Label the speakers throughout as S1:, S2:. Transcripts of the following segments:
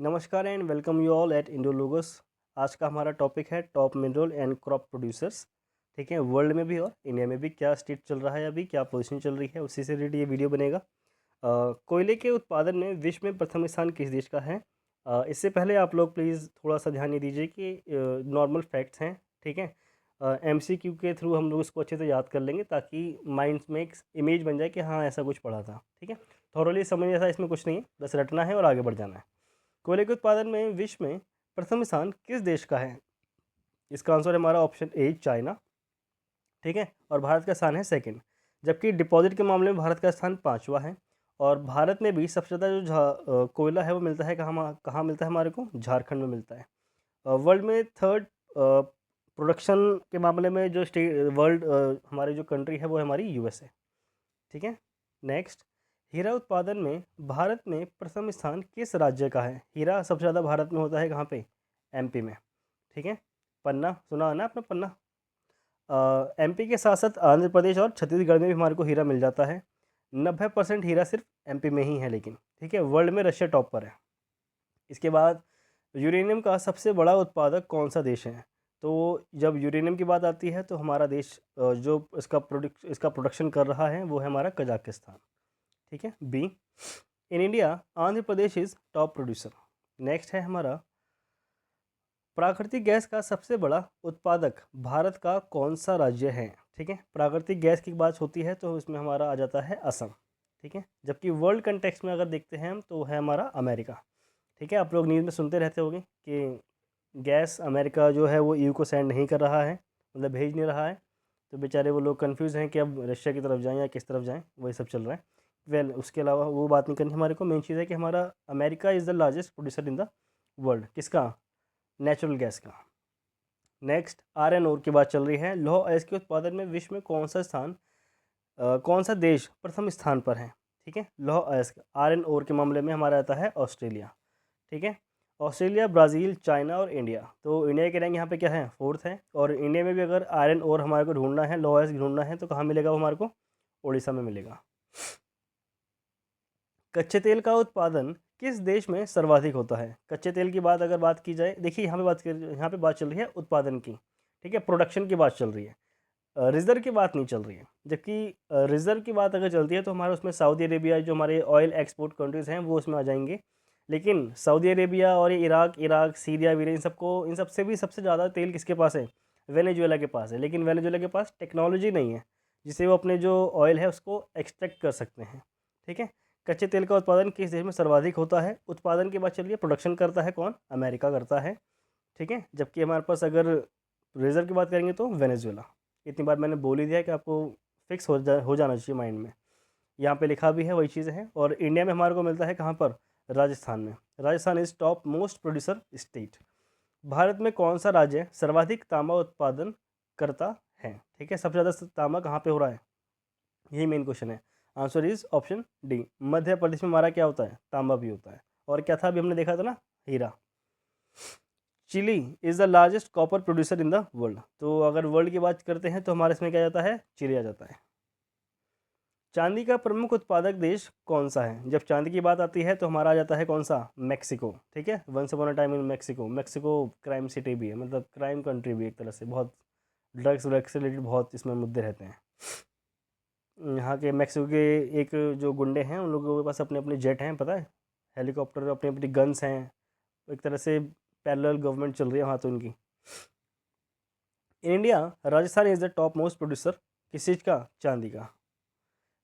S1: नमस्कार and welcome you all at Indologus. आज का हमारा टॉपिक है top mineral and crop producers. ठीक है, वर्ल्ड में भी और इंडिया में भी क्या स्टेट चल रहा है, अभी क्या पोजीशन चल रही है, उसी से रिलेटेड ये वीडियो बनेगा। कोयले के उत्पादन में विश्व में प्रथम स्थान किस देश का है? इससे पहले आप लोग प्लीज़ थोड़ा सा ध्यान ये दीजिए कि नॉर्मल फैक्ट्स हैं। ठीक है, MCQ के थ्रू हम लोग इसको अच्छे से याद कर लेंगे ताकि माइंड में एक इमेज बन जाए कि हाँ ऐसा कुछ पढ़ा था। ठीक है, थॉरली समझ, ऐसा इसमें कुछ नहीं है, बस रटना है और आगे बढ़ जाना है। कोयले के उत्पादन में विश्व में प्रथम स्थान किस देश का है? इसका आंसर है हमारा ऑप्शन ए, चाइना। ठीक है, और भारत का स्थान है सेकंड। जबकि डिपॉजिट के मामले में भारत का स्थान पाँचवा है। और भारत में भी सबसे ज़्यादा जो कोयला है वो मिलता है कहाँ कहाँ मिलता है हमारे को? झारखंड में मिलता है। वर्ल्ड में थर्ड प्रोडक्शन के मामले में जो स्टेट वर्ल्ड हमारी जो कंट्री है वो है हमारी USA। ठीक है, नेक्स्ट, हीरा उत्पादन में भारत में प्रथम स्थान किस राज्य का है? हीरा सबसे ज़्यादा भारत में होता है कहाँ पे? MP में। ठीक है, पन्ना सुना है ना आपने? पन्ना। MP के साथ साथ आंध्र प्रदेश और छत्तीसगढ़ में भी हमारे को हीरा मिल जाता है। 90% हीरा सिर्फ MP में ही है लेकिन। ठीक है, वर्ल्ड में रशिया टॉप पर है। इसके बाद यूरेनियम का सबसे बड़ा उत्पादक कौन सा देश है? तो जब यूरेनियम की बात आती है तो हमारा देश जो इसका प्रोडक्शन कर रहा है वो है हमारा कजाकिस्तान। ठीक है, B. In India Andhra Pradesh is top producer. Next है हमारा, प्राकृतिक गैस का सबसे बड़ा उत्पादक भारत का कौन सा राज्य है? ठीक है, प्राकृतिक गैस की बात होती है तो इसमें हमारा आ जाता है असम। ठीक है, जबकि वर्ल्ड कंटेक्स्ट में अगर देखते हैं हम तो है हमारा अमेरिका। ठीक है, आप लोग न्यूज़ में सुनते रहते होंगे कि गैस अमेरिका जो है वो EU को सेंड नहीं कर रहा है, मतलब भेज नहीं रहा है। तो बेचारे वो लोग कंफ्यूज हैं कि अब रशिया की तरफ जाएं या किस तरफ जाएं, वही सब चल रहा है। वेल उसके अलावा वो बात नहीं करनी, हमारे को मेन चीज़ है कि हमारा America is the largest producer in the world. किसका? नेचुरल गैस का। नेक्स्ट, आयरन ओर की बात चल रही है। लौह अयस्क के उत्पादन में विश्व में कौन सा स्थान कौन सा देश प्रथम स्थान पर है? ठीक है, लौह अयस्क आयरन ओर के मामले में हमारा आता है ऑस्ट्रेलिया। ठीक है, ऑस्ट्रेलिया, ब्राज़ील, चाइना और इंडिया। तो इंडिया की रैंक यहाँ पे क्या है? फोर्थ है। और इंडिया में भी अगर आयरन ओर हमारे को ढूंढना है, लौह अयस्क ढूंढना है तो कहाँ मिलेगा वो हमारे को? उड़ीसा में मिलेगा। कच्चे तेल का उत्पादन किस देश में सर्वाधिक होता है? कच्चे तेल की बात अगर बात की जाए, देखिए यहाँ पे बात चल रही है उत्पादन की। ठीक है, प्रोडक्शन की बात चल रही है, रिज़र्व की बात नहीं चल रही है। जबकि रिज़र्व की बात अगर चलती है तो हमारे उसमें सऊदी अरेबिया, जो हमारे ऑयल एक्सपोर्ट कंट्रीज़ हैं वो उसमें आ जाएंगे। लेकिन सऊदी अरेबिया और ये इराक, सीरिया, वीर, इन सब से भी सबसे ज़्यादा तेल किसके पास है? वेनेजुएला के पास है। लेकिन वेनेजुएला के पास टेक्नोलॉजी नहीं है जिससे वो अपने जो ऑयल है उसको एक्सट्रैक्ट कर सकते हैं। ठीक है, कच्चे तेल का उत्पादन किस देश में सर्वाधिक होता है? उत्पादन की बात चलिए, प्रोडक्शन करता है कौन? अमेरिका करता है। ठीक है, जबकि हमारे पास अगर रिजर्व की बात करेंगे तो वेनेजुएला। इतनी बार मैंने बोल ही दिया कि आपको फिक्स हो जाना चाहिए माइंड में। यहाँ पे लिखा भी है, वही चीज़ है। और इंडिया में हमारे को मिलता है कहाँ पर? राजस्थान में। Rajasthan is top most producer state. Bharat में कौन सा राज्य सर्वाधिक तांबा उत्पादन करता है? ठीक है, सबसे ज़्यादा तांबा कहाँ पे हो रहा है? यही मेन क्वेश्चन है। Answer is option D, Madhya Pradesh में हमारा क्या होता है? तांबा भी होता है। और क्या था अभी हमने देखा था ना? हीरा। Chile is the largest copper producer in the world. तो अगर वर्ल्ड की बात करते हैं तो हमारे इसमें क्या जाता है? चिली आ जाता है। चांदी का प्रमुख उत्पादक देश कौन सा है? जब चांदी की बात आती है तो हमारा आ जाता है कौन सा? मैक्सिको। ठीक है, once upon a time in Mexico. Mexico crime city भी है, मतलब क्राइम कंट्री भी एक तरह से। बहुत ड्रग्स व्रग्स से रिलेटेड बहुत इसमें मुद्दे रहते हैं। यहाँ के मैक्सिको के एक जो गुंडे हैं उन लोगों के पास अपने अपने जेट हैं, पता है, हेलीकॉप्टर, अपनी अपनी गन्स हैं। एक तरह से पैरेलल गवर्नमेंट चल रही है वहाँ तो उनकी। In India Rajasthan is the top most producer किस चीज़ का? चांदी का।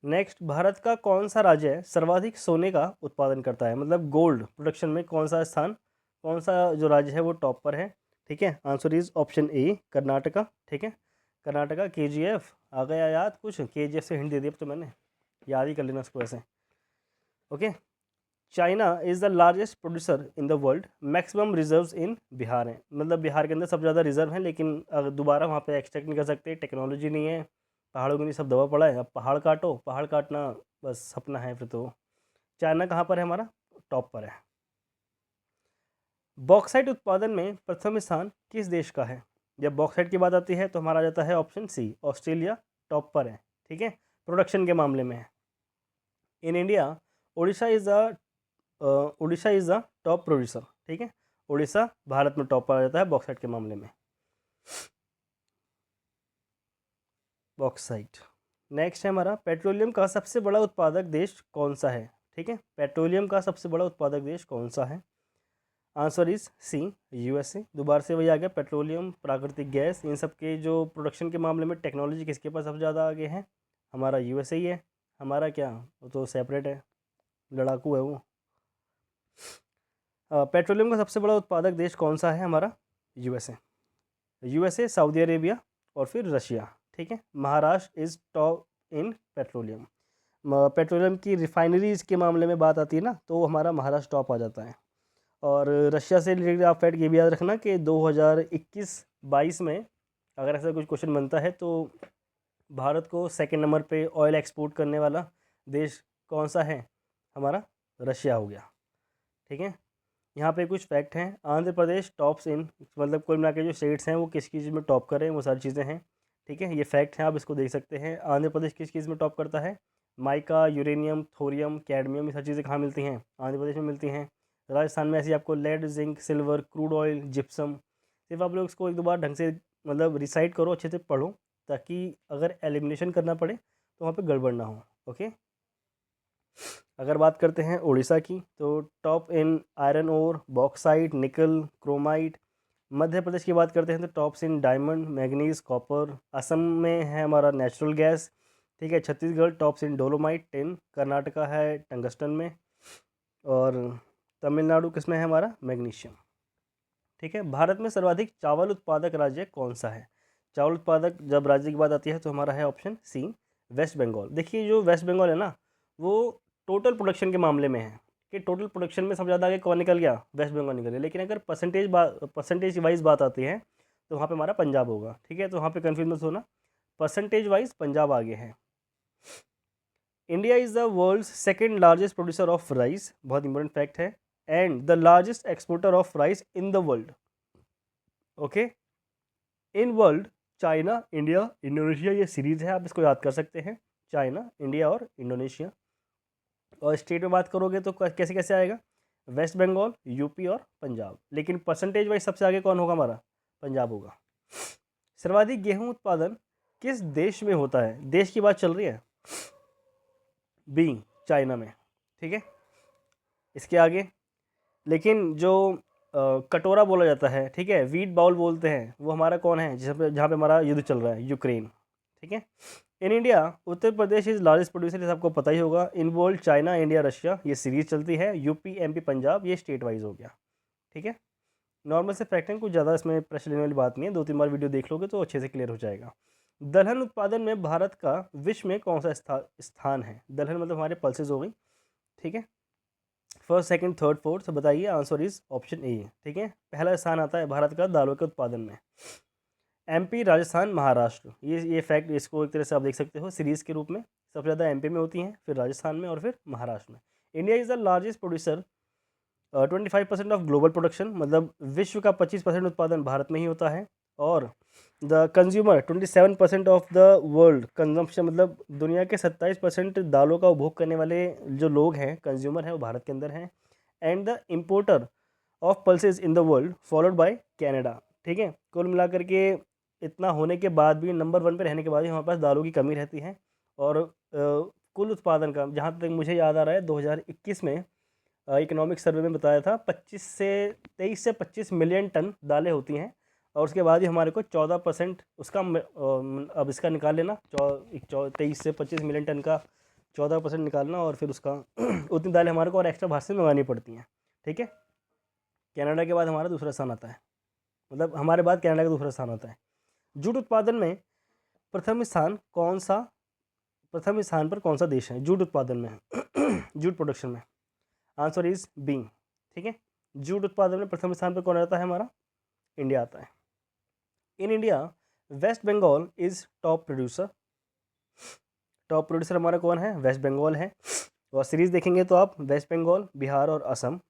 S1: नेक्स्ट, भारत का कौन सा राज्य सर्वाधिक सोने का उत्पादन करता है? मतलब गोल्ड प्रोडक्शन में कौन सा स्थान, कौन सा जो राज्य है वो टॉप पर है? ठीक है, answer is option A, Karnataka. ठीक है, कर्नाटका। KGF आ गया याद? कुछ KGF से हिंट दे दिया तो मैंने, याद ही कर लेना उसको ऐसे। Okay, China is the largest producer in the world. Maximum reserves इन बिहार हैं, मतलब बिहार के अंदर सबसे ज़्यादा रिजर्व हैं, लेकिन अगर दोबारा वहाँ पे एक्सट्रैक्ट नहीं कर सकते, टेक्नोलॉजी नहीं है, पहाड़ों के लिए सब दबा पड़ा है। अब पहाड़ काटो, पहाड़ काटना बस सपना है फिर तो। चाइना कहाँ पर है हमारा? टॉप पर है। बॉक्साइट उत्पादन में प्रथम स्थान किस देश का है? जब बॉक्साइट की बात आती है तो हमारा आ जाता है ऑप्शन सी, ऑस्ट्रेलिया टॉप पर है। ठीक है, प्रोडक्शन के मामले में है। In India Orissa is the top producer, ठीक है। उड़ीसा भारत में टॉप पर आ जाता है बॉक्साइट के मामले में। बॉक्साइट। नेक्स्ट है हमारा, पेट्रोलियम का सबसे बड़ा उत्पादक देश कौन सा है, ठीक है। पेट्रोलियम का सबसे बड़ा उत्पादक देश कौन सा है? Answer is C, USA. दोबारा से वही आ गया, पेट्रोलियम, प्राकृतिक गैस, इन सब के जो प्रोडक्शन के मामले में टेक्नोलॉजी किसके पास सबसे ज़्यादा आगे है? हमारा यूएसए ही है। हमारा क्या, वो तो सेपरेट है, लड़ाकू है वो। पेट्रोलियम का सबसे बड़ा उत्पादक देश कौन सा है? हमारा यूएसए। यूएसए, सऊदी अरेबिया और फिर रशिया, ठीक है। Maharashtra is top in petroleum. Petroleum की रिफाइनरीज के मामले में बात आती है ना, तो हमारा महाराष्ट्र टॉप आ जाता है। और रशिया से रिलेटेड आप फैक्ट ये भी याद रखना कि 2021-22 में अगर ऐसा कुछ क्वेश्चन बनता है तो भारत को सेकंड नंबर पे ऑयल एक्सपोर्ट करने वाला देश कौन सा है? हमारा रशिया हो गया, ठीक है। यहाँ पे कुछ फैक्ट हैं। आंध्र प्रदेश टॉप्स इन, मतलब कुल मिला के जो स्टेट्स हैं वो किस चीज़ में टॉप कर रहे हैं, वो सारी चीज़ें हैं, ठीक है। ये फैक्ट हैं, आप इसको देख सकते हैं। आंध्र प्रदेश किस चीज़ में टॉप करता है? माइका, यूरेनियम, थोरियम, कैडमियम, ये सारी चीज़ें कहाँ मिलती हैं? आंध्र प्रदेश में मिलती हैं। राजस्थान में ऐसी आपको lead, zinc, silver, crude oil, gypsum. सिर्फ आप लोग इसको एक दो बार ढंग से मतलब रिसाइट करो, अच्छे से पढ़ो, ताकि अगर एलिमिनेशन करना पड़े तो वहाँ पे गड़बड़ ना हो, ओके। अगर बात करते हैं उड़ीसा की, तो top in iron ore, bauxite, nickel, chromite. Madhya Pradesh की बात करते हैं तो tops in diamond, manganese, copper. Assam में है हमारा नेचुरल गैस, ठीक है। Chhattisgarh tops in dolomite, tin. Karnataka है टंगस्टन में। और तमिलनाडु किसमें है? हमारा मैग्नीशियम, ठीक है। भारत में सर्वाधिक चावल उत्पादक राज्य कौन सा है? चावल उत्पादक जब राज्य की बात आती है तो हमारा है ऑप्शन सी, वेस्ट बंगाल। देखिए जो वेस्ट बंगाल है ना, वो टोटल प्रोडक्शन के मामले में है कि टोटल प्रोडक्शन में सबसे ज़्यादा आगे कौन निकल गया? वेस्ट बंगाल निकल गया। लेकिन अगर परसेंटेज वाइज बात आती है तो वहाँ पे हमारा पंजाब होगा, ठीक है। तो वहाँ पे कन्फ्यूज मत होना, परसेंटेज वाइज पंजाब आगे है। India is the world's second largest producer of rice, बहुत इंपॉर्टेंट फैक्ट है, and the largest exporter of rice in the world, okay. In world China, India, Indonesia, ये सीरीज है, आप इसको याद कर सकते हैं, चाइना, इंडिया और इंडोनेशिया। और स्टेट में बात करोगे तो कैसे कैसे आएगा? वेस्ट बंगाल, यूपी और पंजाब। लेकिन परसेंटेज वाइज सबसे आगे कौन होगा? हमारा पंजाब होगा। सर्वाधिक गेहूं उत्पादन किस देश में होता है? देश की बात चल रही है, बी, चाइना में, ठीक है। इसके आगे लेकिन जो कटोरा बोला जाता है, ठीक है, वीट बाउल बोलते हैं, वो हमारा कौन है? जहाँ पे हमारा युद्ध चल रहा है, यूक्रेन, ठीक है। In India Uttar Pradesh is largest producer, सबको पता ही होगा। इन वर्ल्ड चाइना, इंडिया, रशिया, ये सीरीज चलती है। यूपी, एमपी, पंजाब, ये स्टेट वाइज हो गया, ठीक है। नॉर्मल से फैक्ट है, कुछ ज़्यादा इसमें प्रेशर लेने वाली बात नहीं है, 2-3 बार वीडियो देख लोगे तो अच्छे से क्लियर हो जाएगा। दलहन उत्पादन में भारत का विश्व में कौन सा स्थान है? दलहन मतलब हमारे पल्सेज हो गई, ठीक है। फर्स्ट, सेकंड, थर्ड, फोर्थ, बताइए। आंसर इज ऑप्शन ए, ठीक है। पहला स्थान आता है भारत का दालों के उत्पादन में। एमपी, राजस्थान, महाराष्ट्र, ये फैक्ट, इसको एक तरह से आप देख सकते हो सीरीज के रूप में। सबसे ज़्यादा एमपी में होती हैं, फिर राजस्थान में और फिर महाराष्ट्र में। India is the largest producer, 25% of global production, मतलब विश्व का 25% उत्पादन भारत में ही होता है। और the consumer 27% of the world consumption, मतलब दुनिया के 27% दालों का उपभोग करने वाले जो लोग हैं, कंज्यूमर हैं, वो भारत के अंदर हैं। And the importer of pulses in the world followed by Canada, ठीक है। कुल मिलाकर के इतना होने के बाद भी, नंबर 1 पे रहने के बाद भी हमारे पास दालों की कमी रहती है। और कुल उत्पादन का जहाँ तक मुझे याद आ रहा है, 2021 में इकोनॉमिक सर्वे में बताया था 23 से 25 मिलियन टन दालें होती हैं। और उसके बाद ही हमारे को 14% उसका अब इसका निकाल लेना, 23 से 25 मिलियन टन का 14% निकालना, और फिर उसका उतनी दालें हमारे को और एक्स्ट्रा बाहर से मंगानी पड़ती हैं, ठीक है। कनाडा के बाद हमारा दूसरा स्थान आता है, मतलब हमारे बाद कनाडा का दूसरा स्थान आता है। जूट उत्पादन में प्रथम स्थान पर कौन सा देश है जूट उत्पादन में? जूट प्रोडक्शन में? आंसर इज बी, ठीक है। जूट उत्पादन में प्रथम स्थान पर कौन आता है? हमारा इंडिया आता है। In India West Bengal is top producer. Top producer हमारा कौन है? वेस्ट बंगाल है। और सीरीज देखेंगे तो आप वेस्ट बंगाल, बिहार और असम।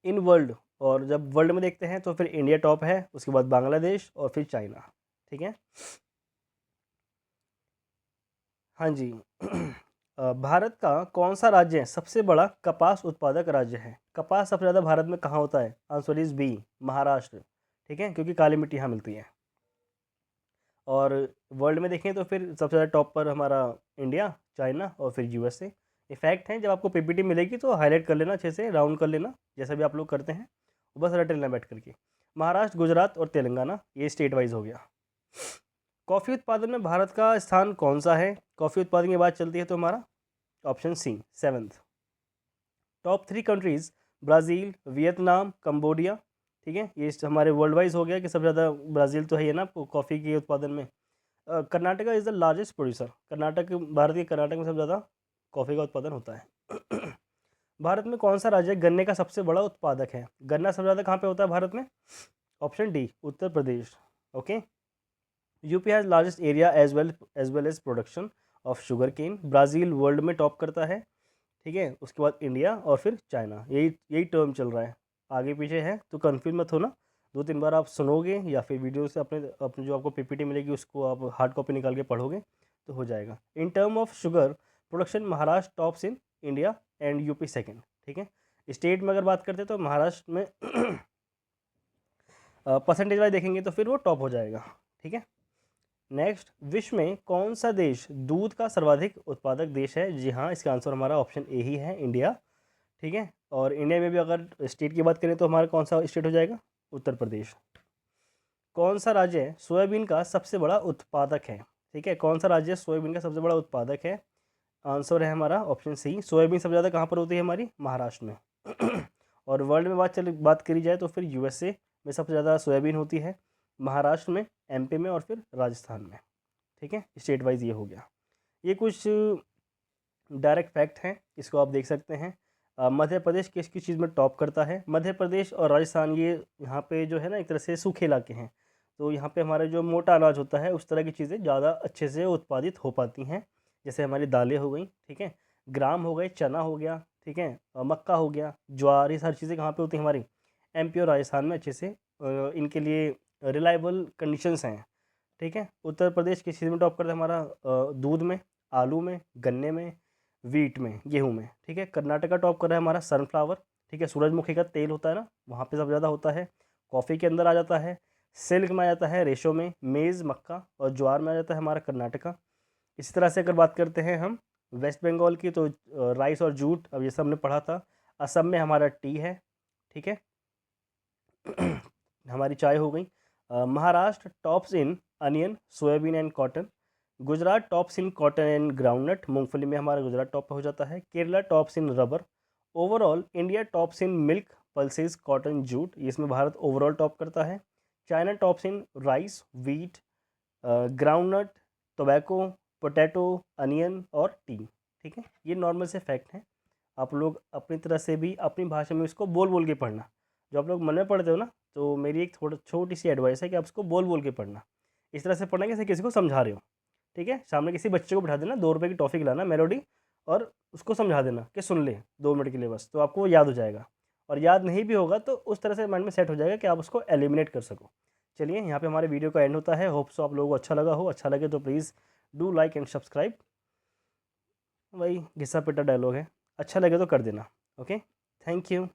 S1: इन वर्ल्ड, और जब वर्ल्ड में देखते हैं तो फिर इंडिया टॉप है, उसके बाद बांग्लादेश और फिर चाइना, ठीक है। हाँ जी। भारत का कौन सा राज्य सबसे बड़ा कपास उत्पादक राज्य है? कपास सबसे ज़्यादा भारत में कहाँ होता है? Answer is B, Maharashtra. ठीक है, क्योंकि काली मिट्टी यहाँ मिलती है। और वर्ल्ड में देखें तो फिर सबसे ज़्यादा टॉप पर हमारा इंडिया, चाइना और फिर यूएसए। ये फैक्ट हैं, जब आपको पीपीटी मिलेगी तो हाईलाइट कर लेना, अच्छे से राउंड कर लेना, जैसा भी आप लोग करते हैं, बस रट लेना बैठ करके। महाराष्ट्र, गुजरात और तेलंगाना, ये स्टेट वाइज हो गया। कॉफ़ी उत्पादन में भारत का स्थान कौन सा है? कॉफ़ी उत्पादन की बात चलती है तो हमारा option C, 7th। Top 3 countries, Brazil, Vietnam, Cambodia. ठीक है, ये हमारे वर्ल्ड वाइज हो गया कि सबसे ज़्यादा ब्राज़ील तो है ही ना कॉफ़ी के उत्पादन में। Karnataka is the largest producer. Karnataka, Bharat के कर्नाटक में सबसे ज़्यादा कॉफ़ी का उत्पादन होता है। भारत में कौन सा राज्य गन्ने का सबसे बड़ा उत्पादक है? गन्ना सबसे ज़्यादा कहाँ पे होता है भारत में? Option D, Uttar Pradesh. Okay. UP has largest area as well as production of sugar cane. Brazil world में टॉप करता है। ठीक है, उसके बाद इंडिया और फिर चाइना, यही टर्म चल रहा है। आगे पीछे है तो कन्फ्यूज मत होना, 2-3 बार आप सुनोगे या फिर वीडियो से अपने अपने जो आपको पीपीटी मिलेगी उसको आप हार्ड कॉपी निकाल के पढ़ोगे तो हो जाएगा। In term of sugar production, Maharashtra tops in India and UP second. ठीक है, स्टेट में अगर बात करते हैं तो महाराष्ट्र में परसेंटेज वाइज देखेंगे तो फिर वो टॉप हो जाएगा। ठीक है, नेक्स्ट, विश्व में कौन सा देश दूध का सर्वाधिक उत्पादक देश है? जी हाँ, इसका आंसर हमारा ऑप्शन ए ही है, इंडिया। ठीक है, और इंडिया में भी अगर स्टेट की बात करें तो हमारा कौन सा स्टेट हो जाएगा? उत्तर प्रदेश। कौन सा राज्य सोयाबीन का सबसे बड़ा उत्पादक है? ठीक है, कौन सा राज्य सोयाबीन का सबसे बड़ा उत्पादक है? आंसर है हमारा ऑप्शन सी, सोयाबीन सबसे ज़्यादा कहाँ पर होती है? हमारी महाराष्ट्र में। और वर्ल्ड में बात करी जाए तो फिर यूएसए में सबसे ज़्यादा सोयाबीन होती है, महाराष्ट्र में, एमपी में और फिर राजस्थान में। ठीक है, स्टेट वाइज ये हो गया। ये कुछ डायरेक्ट फैक्ट हैं, इसको आप देख सकते हैं। मध्य प्रदेश किस किस चीज़ में टॉप करता है? मध्य प्रदेश और राजस्थान, ये यहाँ पे जो है ना एक तरह से सूखे इलाके हैं, तो यहाँ पे हमारा जो मोटा अनाज होता है उस तरह की चीज़ें ज़्यादा अच्छे से उत्पादित हो पाती हैं, जैसे हमारी दालें हो गई। ठीक है, ग्राम हो गए, चना हो गया। ठीक है, मक्का हो गया, ज्वार, ये सारी चीज़ें कहाँ पे होती हैं? हमारी एमपी और राजस्थान में अच्छे से इनके लिए रिलायबल कंडीशंस हैं। ठीक है, उत्तर प्रदेश किस चीज़ में टॉप करता है? हमारा दूध में, आलू में, गन्ने में, वीट में, गेहूं में। ठीक है, कर्नाटका टॉप कर रहा है हमारा सनफ्लावर। ठीक है, सूरजमुखी का तेल होता है ना, वहाँ पे सबसे ज़्यादा होता है। कॉफ़ी के अंदर आ जाता है, सिल्क में आ जाता है, रेशो में, मेज़, मक्का और ज्वार में आ जाता है हमारा कर्नाटका। इसी तरह से अगर बात करते हैं हम वेस्ट बंगाल की तो राइस और जूट, अब ये सब हमने पढ़ा था। असम में हमारा टी है। ठीक है, हमारी चाय हो गई। Maharashtra tops in onion, soybean and cotton. Gujarat tops in cotton and groundnut, मूंगफली में हमारा गुजरात टॉप पे हो जाता है। Kerala tops in rubber. Overall India tops in milk, pulses, cotton, jute, इसमें भारत ओवरऑल टॉप करता है। China tops in rice, wheat, groundnut, tobacco, potato, onion और टी। ठीक है, ये नॉर्मल से फैक्ट हैं, आप लोग अपनी तरह से भी अपनी भाषा में इसको बोल बोल के पढ़ना। जो आप लोग मन में पढ़ते हो ना, तो मेरी एक थोड़ा छोटी सी एडवाइस है कि आप इसको बोल बोल के पढ़ना। इस तरह से पढ़ना जैसे किसी को समझा रहे हो। ठीक है, सामने किसी बच्चे को बिठा देना, 2 रुपये की टॉफ़ी खिलाना, मेलोडी, और उसको समझा देना कि सुन ले 2 मिनट के लिए बस, तो आपको वो याद हो जाएगा। और याद नहीं भी होगा तो उस तरह से माइंड में सेट हो जाएगा कि आप उसको एलिमिनेट कर सको। चलिए, यहाँ पे हमारे वीडियो का एंड होता है। होप सो आप लोगों को अच्छा लगा हो। अच्छा लगे तो please do like and subscribe. वही घिसा पिटा डायलॉग है, अच्छा लगे तो कर देना। Okay, thank you.